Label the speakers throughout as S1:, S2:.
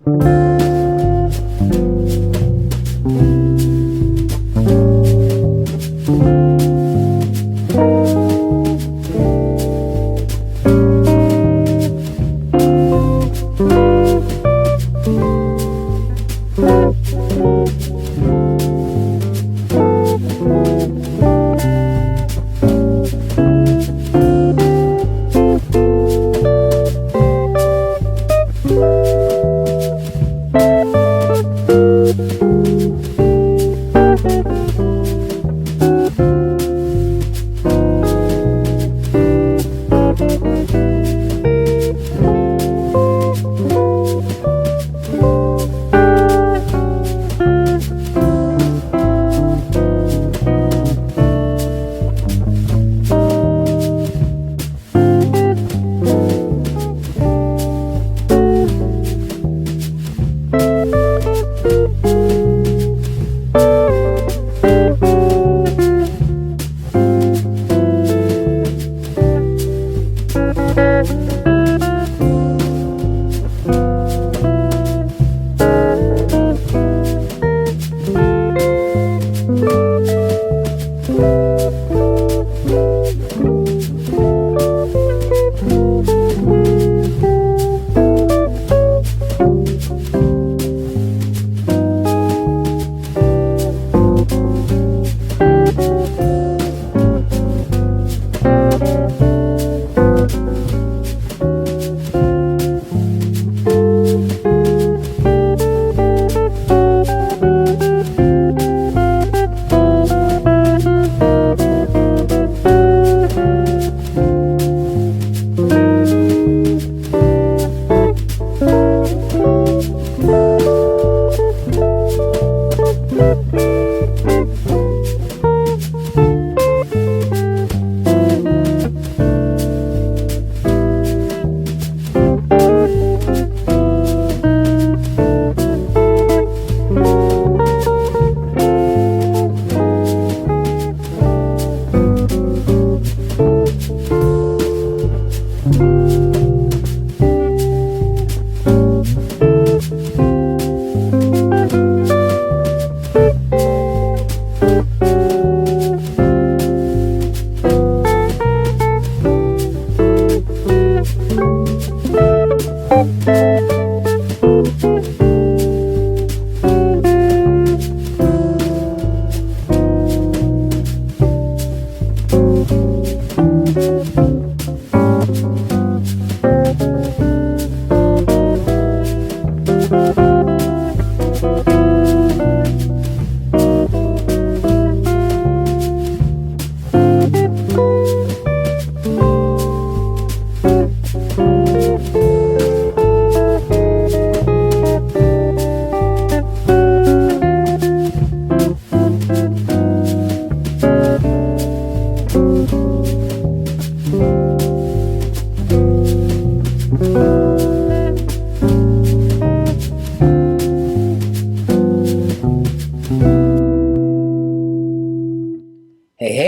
S1: Hey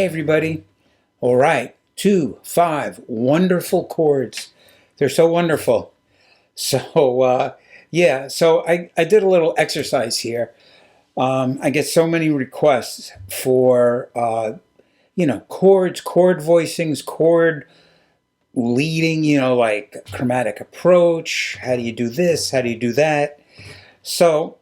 S1: everybody. All right, 2, 5 wonderful chords. They're so wonderful. So yeah, so I did a little exercise here. I get so many requests for chords, chord voicings, chord leading, like chromatic approach. How do you do this? How do you do that? So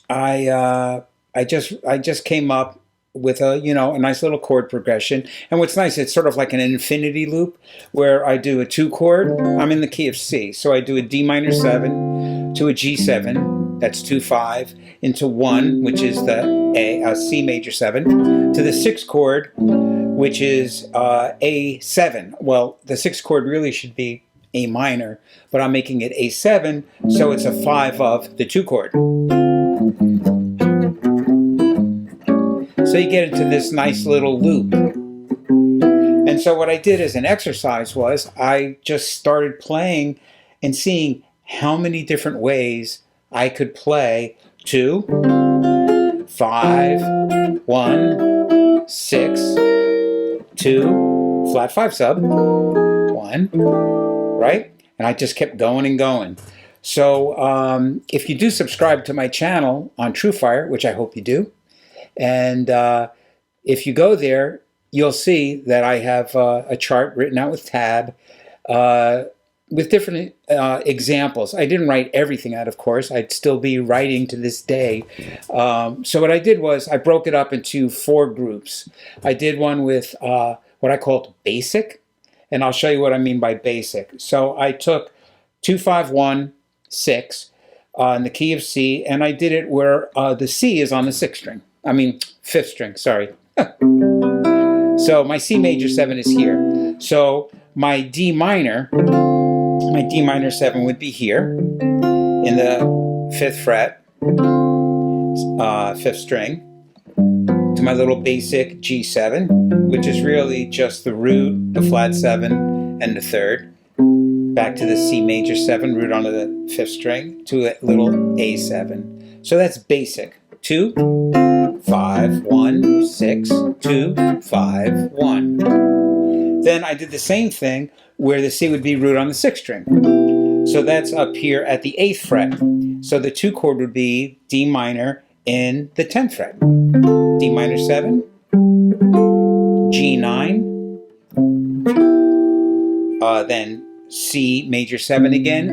S1: I just came up with a nice little chord progression. And what's nice, it's sort of like an infinity loop where I do a 2 chord. I'm in the key of C, so I do a D minor 7 to a G7, that's 2/5, into 1, which is the C major 7, to the 6th chord, which is A7. Well, the 6th chord really should be A minor, but I'm making it A7, so it's a 5 of the 2 chord. So you get into this nice little loop. And so what I did as an exercise was I just started playing and seeing how many different ways I could play 2, 5, 1, 6, 2, flat 5 sub, 1, right? And I just kept going and going. So if you do subscribe to my channel on TrueFire, which I hope you do, and if you go there, you'll see that I have a chart written out with tab with different examples. I didn't write everything out, of course. I'd still be writing to this day. So what I did was I broke it up into 4 groups. I did one with what I called basic, and I'll show you what I mean by basic. So I took 2, 5, 1, 6 in the key of C, and I did it where the C is on the 6th string. I mean, 5th string, sorry. So my C major 7 is here. So my D minor 7 would be here in the 5th fret, 5th string, to my little basic G7, which is really just the root, the flat 7, and the 3rd. Back to the C major 7, root onto the 5th string, to a little A7. So that's basic. 2, 5, 1, 6, 2, 5, 1. Then I did the same thing where the C would be root on the 6th string. So that's up here at the 8th fret. So the 2 chord would be D minor in the 10th fret. D minor 7, G9, then C major 7 again.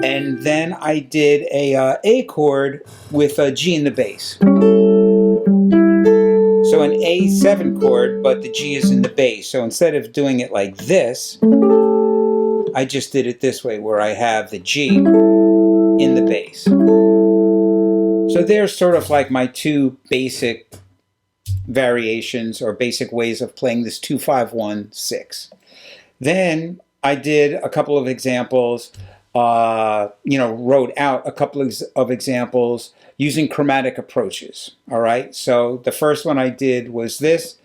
S1: And then I did a chord with a G in the bass. So an A7 chord, but the G is in the bass. So instead of doing it like this, I just did it this way, where I have the G in the bass. So there's sort of like my 2 basic variations or basic ways of playing this 2, 5, 1, 6. Then I did a couple of examples, wrote out a couple of examples using chromatic approaches. All right, so the first one I did was this.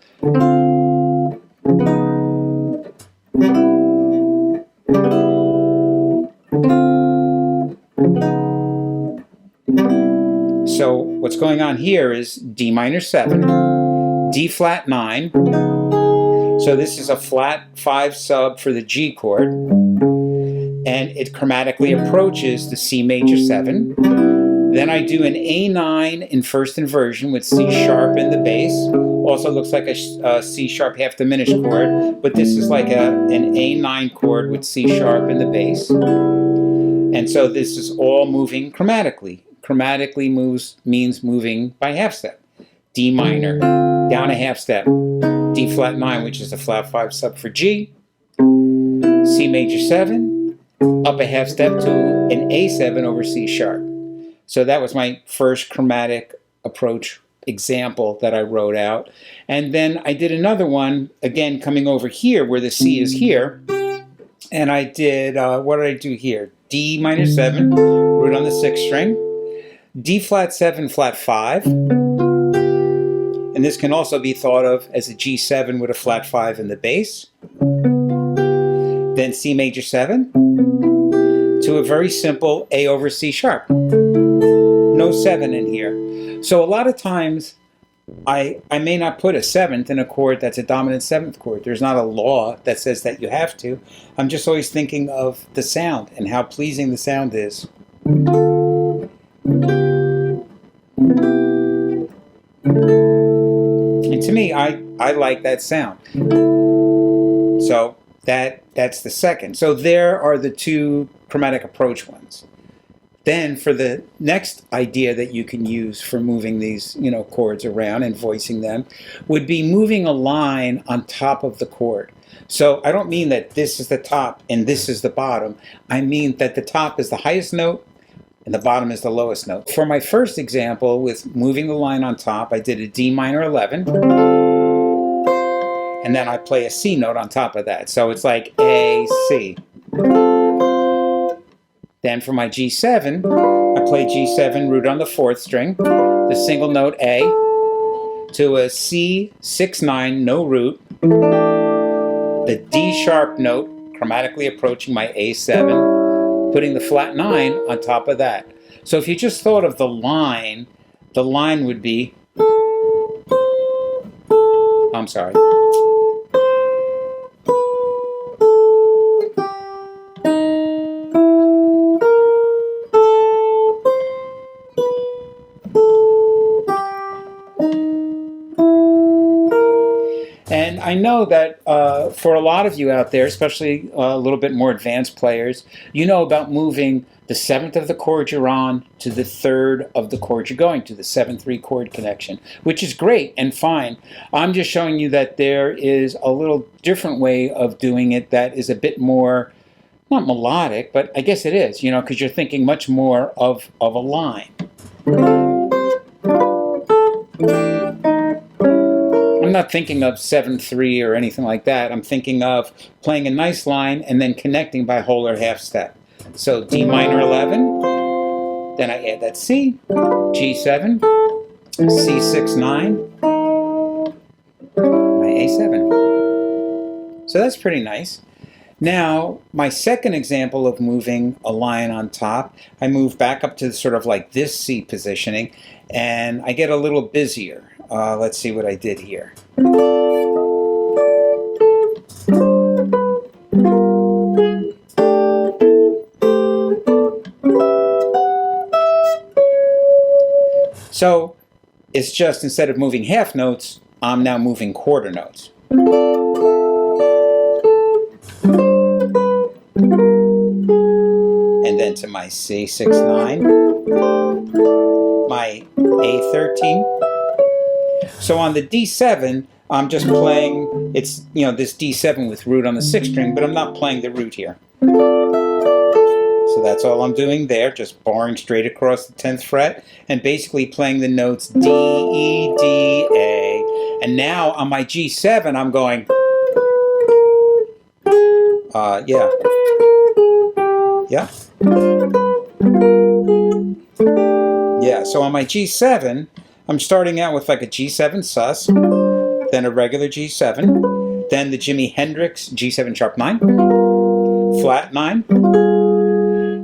S1: So what's going on here is D minor 7, D flat 9. So this is a flat 5 sub for the G chord, and it chromatically approaches the C major 7. Then I do an A9 in first inversion with C sharp in the bass. Also looks like a C sharp half diminished chord, but this is like an A9 chord with C sharp in the bass. And so this is all moving chromatically. Chromatically means moving by half step. D minor, down a half step. D flat 9, which is a flat 5 sub for G. C major 7, up a half step to an A7 over C sharp. So that was my first chromatic approach example that I wrote out. And then I did another one, again coming over here where the C is here. And I did, what did I do here? D minor 7, root on the 6th string. D flat 7, flat 5. And this can also be thought of as a G7 with a flat 5 in the bass. Then C major 7 to a very simple A over C sharp. No 7 in here. So a lot of times I may not put a 7th in a chord that's a dominant 7th chord. There's not a law that says that you have to. I'm just always thinking of the sound and how pleasing the sound is. And to me, I like that sound. So that's the second. So there are the 2 chromatic approach ones. Then for the next idea that you can use for moving these, chords around and voicing them would be moving a line on top of the chord. So I don't mean that this is the top and this is the bottom. I mean that the top is the highest note and the bottom is the lowest note. For my first example with moving the line on top, I did a D minor 11. And then I play a C note on top of that. So it's like A, C. Then for my G7, I play G7 root on the 4th string, the single note A, to a C 6-9 no root, the D sharp note chromatically approaching my A7, putting the flat 9 on top of that. So if you just thought of the line would be, I'm sorry. I know that for a lot of you out there, especially a little bit more advanced players, you know about moving the 7th of the chord you're on to the 3rd of the chord you're going to, the 7-3 chord connection, which is great and fine. I'm just showing you that there is a little different way of doing it that is a bit more, not melodic, but I guess it is, you know, because you're thinking much more of a line. I'm not thinking of 7-3 or anything like that. I'm thinking of playing a nice line and then connecting by whole or half step. So D minor 11, then I add that C, G7, C6 9, my A7. So that's pretty nice. Now, my second example of moving a line on top, I move back up to sort of like this C positioning, and I get a little busier. Let's see what I did here. So it's just, instead of moving half notes, I'm now moving quarter notes. And then to my C6-9, my A13. So on the D7, I'm just playing, it's, you know, this D7 with root on the 6th string, but I'm not playing the root here. So that's all I'm doing there, just barring straight across the 10th fret and basically playing the notes D, E, D, A. And now on my G7, I'm going, yeah. Yeah, so on my G7, I'm starting out with like a G7 sus, then a regular G7, then the Jimi Hendrix G7 sharp 9, flat 9,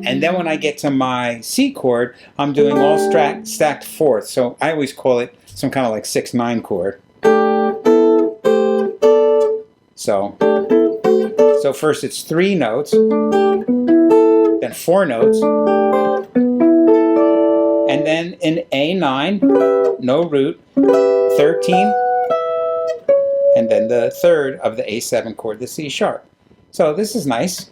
S1: and then when I get to my C chord, I'm doing all stacked fourths, so I always call it some kind of like 6-9 chord. So first it's 3 notes, then 4 notes, and then an A9, no root, 13, and then the 3rd of the A7 chord, the C sharp. So this is nice.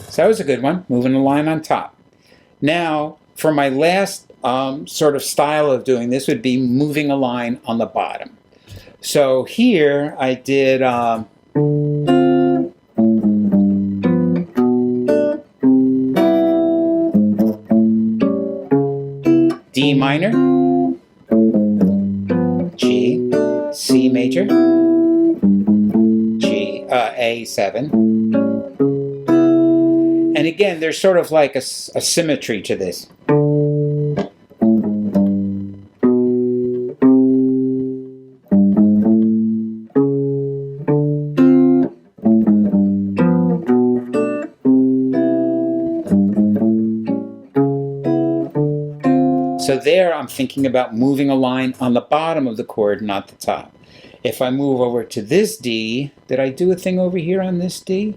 S1: So that was a good one, moving the line on top. Now, for my last sort of style of doing this would be moving a line on the bottom. So here I did D minor, G, C major, G, A7. And again, there's sort of like a symmetry to this. So there I'm thinking about moving a line on the bottom of the chord, not the top. If I move over to this D, did I do a thing over here on this D?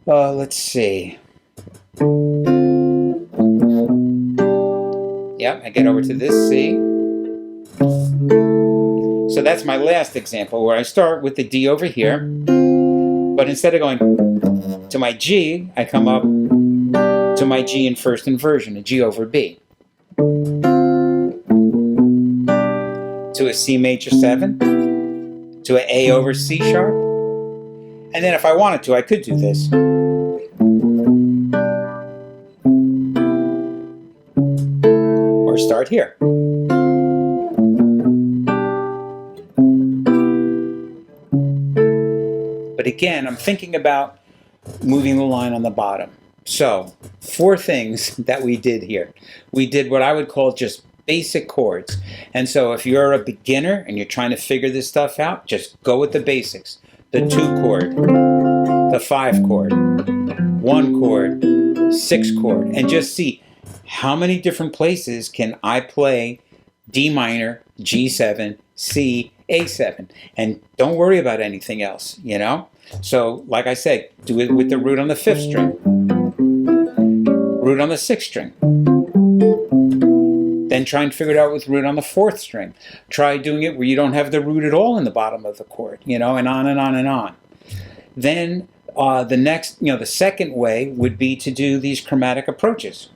S1: Let's see. Yep, I get over to this C. So that's my last example, where I start with the D over here, but instead of going to my G, I come up to my G in first inversion, a G over B. To a C major 7, to an A over C sharp, and then if I wanted to, I could do this. Or start here. But again, I'm thinking about moving the line on the bottom. So, 4 things that we did here. We did what I would call just basic chords. And so if you're a beginner and you're trying to figure this stuff out, just go with the basics. The 2 chord, the 5 chord, 1 chord, 6 chord, and just see how many different places can I play D minor, G7, C, A7. And don't worry about anything else, you know? So, like I said, do it with the root on the 5th string. Root root on the 6th string. Then try and figure it out with root on the 4th string. Try doing it where you don't have the root at all in the bottom of the chord, you know, and on and on and on. Then the next, you know, the second way would be to do these chromatic approaches.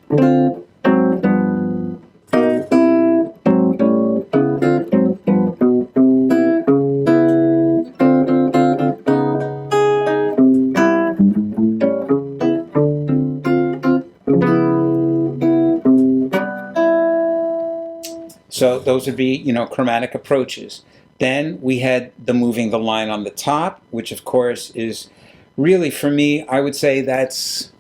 S1: So those would be, you know, chromatic approaches. Then we had the moving the line on the top, which of course is really, for me, I would say that's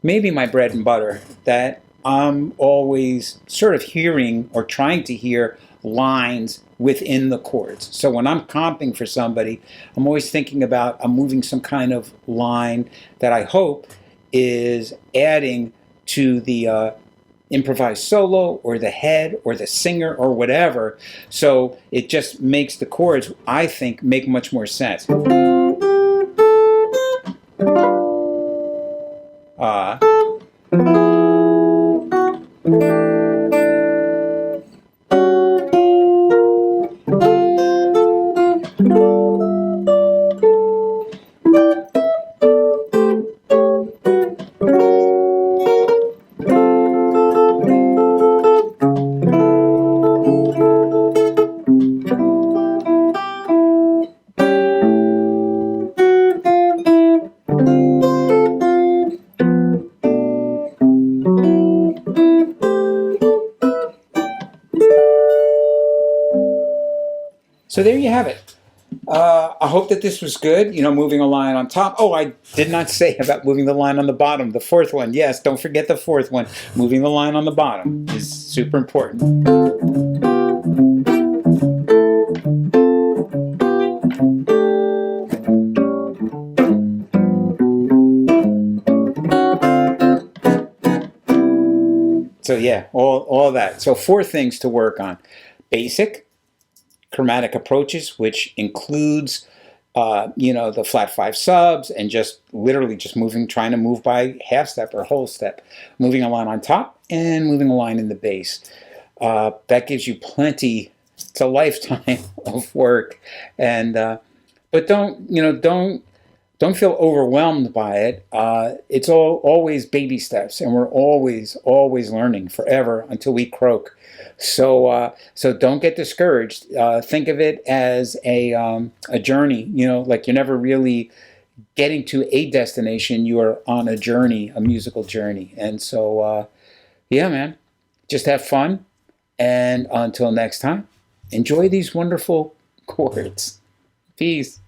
S1: maybe my bread and butter, that I'm always sort of hearing or trying to hear lines within the chords. So when I'm comping for somebody, I'm always thinking about I'm moving some kind of line that I hope is adding to the improvised solo or the head or the singer or whatever. So it just makes the chords, I think, make much more sense. So there you have it. I hope that this was good, you know, moving a line on top. Oh, I did not say about moving the line on the bottom, the 4th one. Yes, don't forget the 4th one. Moving the line on the bottom is super important. So yeah, all that. So 4 things to work on. Basic chromatic approaches, which includes, you know, the flat 5 subs and just literally just moving, trying to move by half step or whole step, moving a line on top and moving a line in the bass. That gives you plenty. It's a lifetime of work, and but don't, you know, don't feel overwhelmed by it. It's always baby steps, and we're always learning forever until we croak. So so don't get discouraged. Think of it as a journey. You know, like you're never really getting to a destination. You are on a journey, a musical journey. And so yeah, man, just have fun. And until next time, enjoy these wonderful chords. Peace.